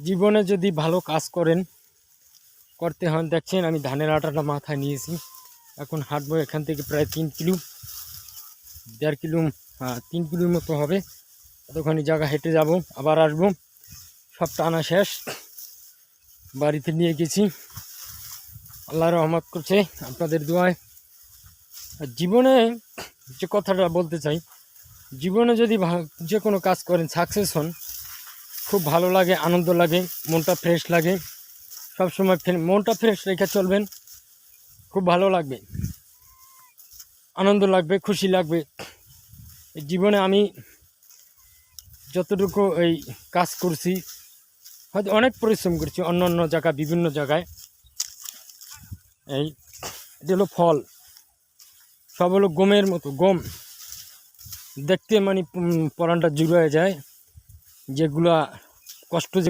জীবনে যদি ভালো কাজ করতে হন, দেখছেন আমি ধানের আটাটা মাথায় নিয়েছি, এখন হাঁটবো এখান থেকে প্রায় 3 কিলো 1.5 কিলো 3 কিলোর মতো হবে। এতখানি জায়গা হেঁটে যাব, আবার আসবো। সব টানা শেষ, বাড়িতে নিয়ে গেছি, আল্লাহ রহমত করছে আপনাদের দোয়ায়। আর জীবনে যে কথাটা বলতে চাই, জীবনে যদি যে কোনো কাজ করেন, সাকসেস হন, খুব ভালো লাগে, আনন্দ লাগে, মনটা ফ্রেশ লাগে। সবসময় মনটা ফ্রেশ রেখে চলবেন, খুব ভালো লাগবে, আনন্দ লাগবে, খুশি লাগবে। জীবনে আমি যতটুকু এই কাজ করছি, হয়তো অনেক পরিশ্রম করছি অন্য অন্য জায়গায়, বিভিন্ন জায়গায়। এটা হলো ফল, সব হলো গমের মতো। গম দেখতে মানে পরানটা জুড়ে যায়, যেগুলা কষ্ট যে